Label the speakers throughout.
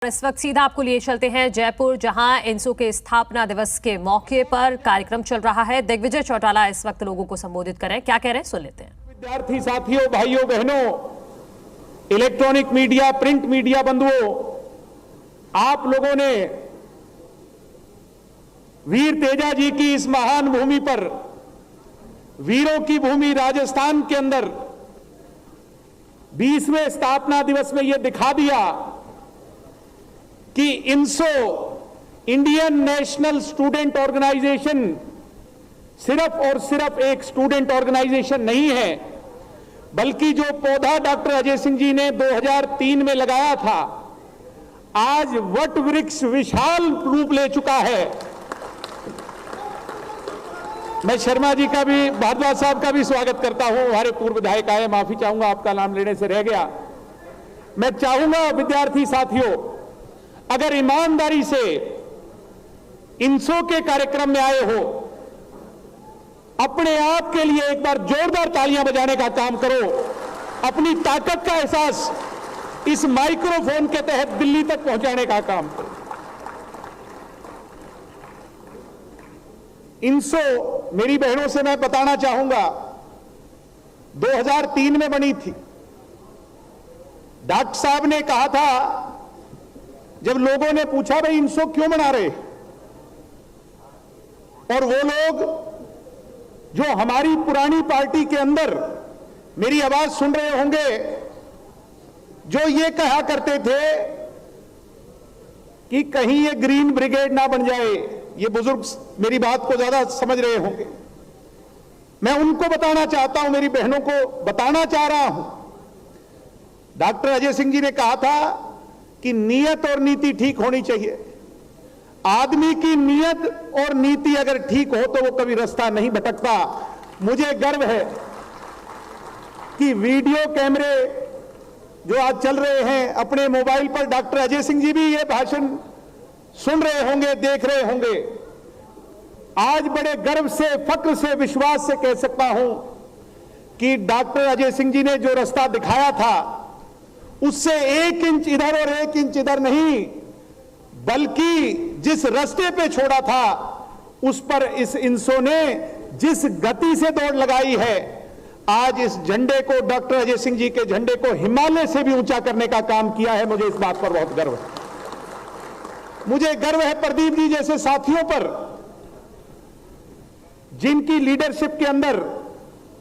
Speaker 1: इस वक्त सीधा आपको लिए चलते हैं जयपुर, जहां इंसो के स्थापना दिवस के मौके पर कार्यक्रम चल रहा है। दिग्विजय चौटाला इस वक्त लोगों को संबोधित कर रहे हैं, क्या कह रहे हैं सुन लेते हैं।
Speaker 2: विद्यार्थी साथियों, भाइयों बहनों, इलेक्ट्रॉनिक मीडिया, प्रिंट मीडिया बंधुओं, आप लोगों ने वीर तेजा जी की इस महान भूमि पर, वीरों की भूमि राजस्थान के अंदर 20वें स्थापना दिवस में यह दिखा दिया कि इंसो, इंडियन नेशनल स्टूडेंट ऑर्गेनाइजेशन, सिर्फ और सिर्फ एक स्टूडेंट ऑर्गेनाइजेशन नहीं है, बल्कि जो पौधा डॉक्टर अजय सिंह जी ने 2003 में लगाया था, आज वट वृक्ष विशाल रूप ले चुका है। मैं शर्मा जी का भी, भारद्वाज साहब का भी स्वागत करता हूं। हमारे पूर्व विधायक आए, माफी चाहूंगा आपका नाम लेने से रह गया। मैं चाहूंगा विद्यार्थी साथियों, अगर ईमानदारी से इंसो के कार्यक्रम में आए हो, अपने आप के लिए एक बार जोरदार तालियां बजाने का काम करो। अपनी ताकत का एहसास इस माइक्रोफोन के तहत दिल्ली तक पहुंचाने का काम करो। इंसो, मेरी बहनों से मैं बताना चाहूंगा, 2003 में बनी थी। डॉक्टर साहब ने कहा था, जब लोगों ने पूछा भाई इंसो क्यों बना रहे, और वो लोग जो हमारी पुरानी पार्टी के अंदर मेरी आवाज सुन रहे होंगे, जो ये कहा करते थे कि कहीं ये ग्रीन ब्रिगेड ना बन जाए, ये बुजुर्ग मेरी बात को ज्यादा समझ रहे होंगे। मैं उनको बताना चाहता हूं, मेरी बहनों को बताना चाह रहा हूं, डॉक्टर अजय सिंह जी ने कहा था कि नीयत और नीति ठीक होनी चाहिए। आदमी की नीयत और नीति अगर ठीक हो तो वो कभी रास्ता नहीं भटकता। मुझे गर्व है कि वीडियो कैमरे जो आज चल रहे हैं अपने मोबाइल पर, डॉक्टर अजय सिंह जी भी ये भाषण सुन रहे होंगे, देख रहे होंगे। आज बड़े गर्व से, फक्र से, विश्वास से कह सकता हूं कि डॉक्टर अजय सिंह जी ने जो रास्ता दिखाया था, उससे 1 इंच इधर और 1 इंच इधर नहीं, बल्कि जिस रास्ते पे छोड़ा था उस पर इस इंसो ने जिस गति से दौड़ लगाई है, आज इस झंडे को, डॉक्टर अजय सिंह जी के झंडे को हिमालय से भी ऊंचा करने का काम किया है। मुझे इस बात पर बहुत गर्व है। मुझे गर्व है प्रदीप जी जैसे साथियों पर, जिनकी लीडरशिप के अंदर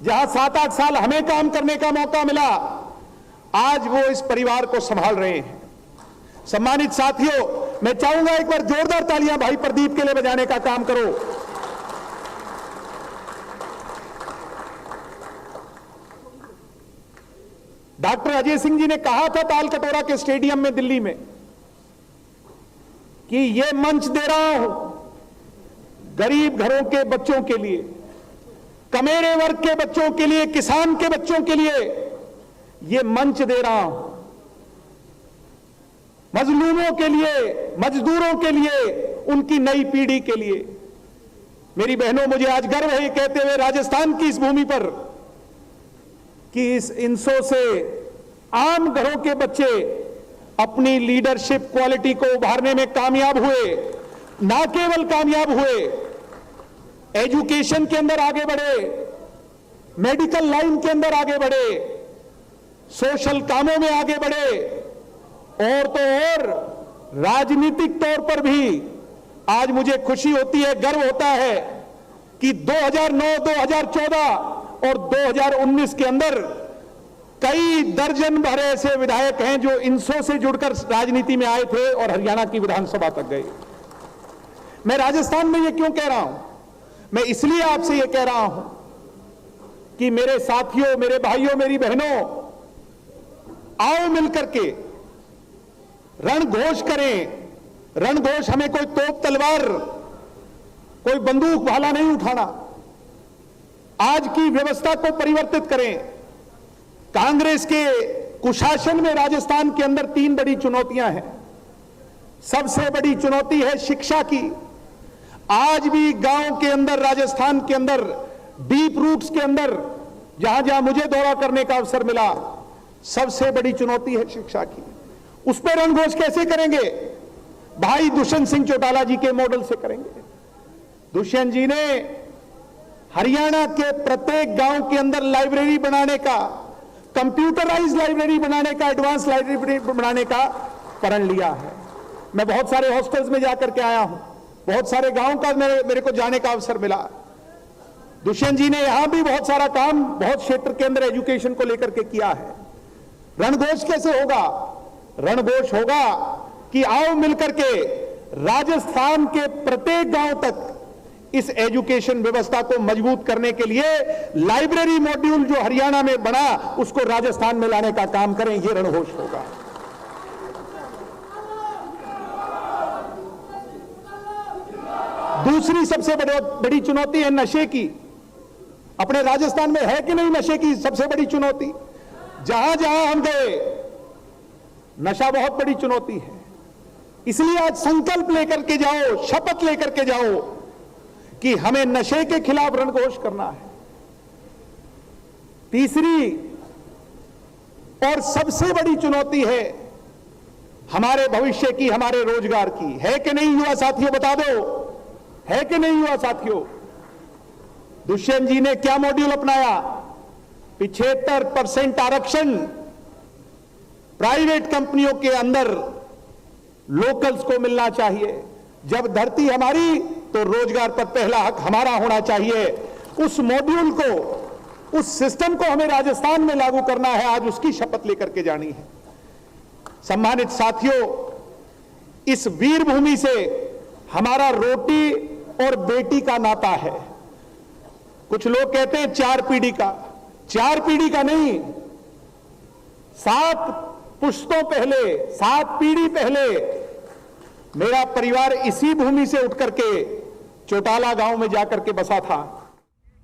Speaker 2: जहां 7-8 साल हमें काम करने का मौका मिला, आज वो इस परिवार को संभाल रहे हैं। सम्मानित साथियों, मैं चाहूंगा एक बार जोरदार तालियां भाई प्रदीप के लिए बजाने का काम करो। डॉक्टर अजय सिंह जी ने कहा था तालकटोरा के स्टेडियम में दिल्ली में कि ये मंच दे रहा हूं गरीब घरों के बच्चों के लिए, कमेरे वर्ग के बच्चों के लिए, किसान के बच्चों के लिए ये मंच दे रहा हूं, मजलूमों के लिए, मजदूरों के लिए, उनकी नई पीढ़ी के लिए। मेरी बहनों, मुझे आज गर्व है कहते हुए राजस्थान की इस भूमि पर कि इस इंसो से आम घरों के बच्चे अपनी लीडरशिप क्वालिटी को उभारने में कामयाब हुए। ना केवल कामयाब हुए, एजुकेशन के अंदर आगे बढ़े, मेडिकल लाइन के अंदर आगे बढ़े, सोशल कामों में आगे बढ़े, और तो और राजनीतिक तौर पर भी आज मुझे खुशी होती है, गर्व होता है कि 2009, 2014 और 2019 के अंदर कई दर्जन भर ऐसे विधायक हैं जो इंसो से जुड़कर राजनीति में आए थे और हरियाणा की विधानसभा तक गए। मैं राजस्थान में ये क्यों कह रहा हूं? मैं इसलिए आपसे ये कह रहा हूं कि मेरे साथियों, मेरे भाइयों, मेरी बहनों, आओ मिलकर के रणघोष करें। रणघोष हमें कोई तोप तलवार, कोई बंदूक भाला नहीं उठाना। आज की व्यवस्था को परिवर्तित करें। कांग्रेस के कुशासन में राजस्थान के अंदर 3 बड़ी चुनौतियां हैं। सबसे बड़ी चुनौती है शिक्षा की। आज भी गांव के अंदर, राजस्थान के अंदर, डीप रूट्स के अंदर, जहां जहां मुझे दौरा करने का अवसर मिला, सबसे बड़ी चुनौती है शिक्षा की। उस पर रणघोष कैसे करेंगे? भाई दुष्यंत सिंह चौटाला जी के मॉडल से करेंगे। दुष्यंत जी ने हरियाणा के प्रत्येक गांव के अंदर लाइब्रेरी बनाने का, कंप्यूटराइज लाइब्रेरी बनाने का, एडवांस लाइब्रेरी बनाने का प्रण लिया है। मैं बहुत सारे हॉस्टल्स में जाकर के आया हूं, बहुत सारे गांव का मेरे को जाने का अवसर मिला। दुष्यंत जी ने यहां भी बहुत सारा काम बहुत क्षेत्र के अंदर एजुकेशन को लेकर के किया है। रणघोष कैसे होगा? रणघोष होगा कि आओ मिलकर के राजस्थान के प्रत्येक गांव तक इस एजुकेशन व्यवस्था को मजबूत करने के लिए लाइब्रेरी मॉड्यूल जो हरियाणा में बना उसको राजस्थान में लाने का काम करें। यह रणघोष होगा। दूसरी सबसे बड़ी चुनौती है नशे की। अपने राजस्थान में है कि नहीं नशे की सबसे बड़ी चुनौती? जहां जहां हम गए नशा बहुत बड़ी चुनौती है। इसलिए आज संकल्प लेकर के जाओ, शपथ लेकर के जाओ कि हमें नशे के खिलाफ रणघोष करना है। तीसरी और सबसे बड़ी चुनौती है हमारे भविष्य की, हमारे रोजगार की। है कि नहीं युवा साथियों? बता दो, है कि नहीं युवा साथियों? दुष्यंत जी ने क्या मॉड्यूल अपनाया? 75% आरक्षण प्राइवेट कंपनियों के अंदर लोकल्स को मिलना चाहिए। जब धरती हमारी तो रोजगार पर पहला हक हमारा होना चाहिए। उस मॉड्यूल को, उस सिस्टम को हमें राजस्थान में लागू करना है। आज उसकी शपथ लेकर के जानी है। सम्मानित साथियों, इस वीर भूमि से हमारा रोटी और बेटी का नाता है। कुछ लोग कहते हैं 4 पीढ़ी का। 4 पीढ़ी का नहीं, 7 पुश्तों पहले, 7 पीढ़ी पहले मेरा परिवार इसी भूमि से उठ करके चौटाला गांव में जाकर के बसा था।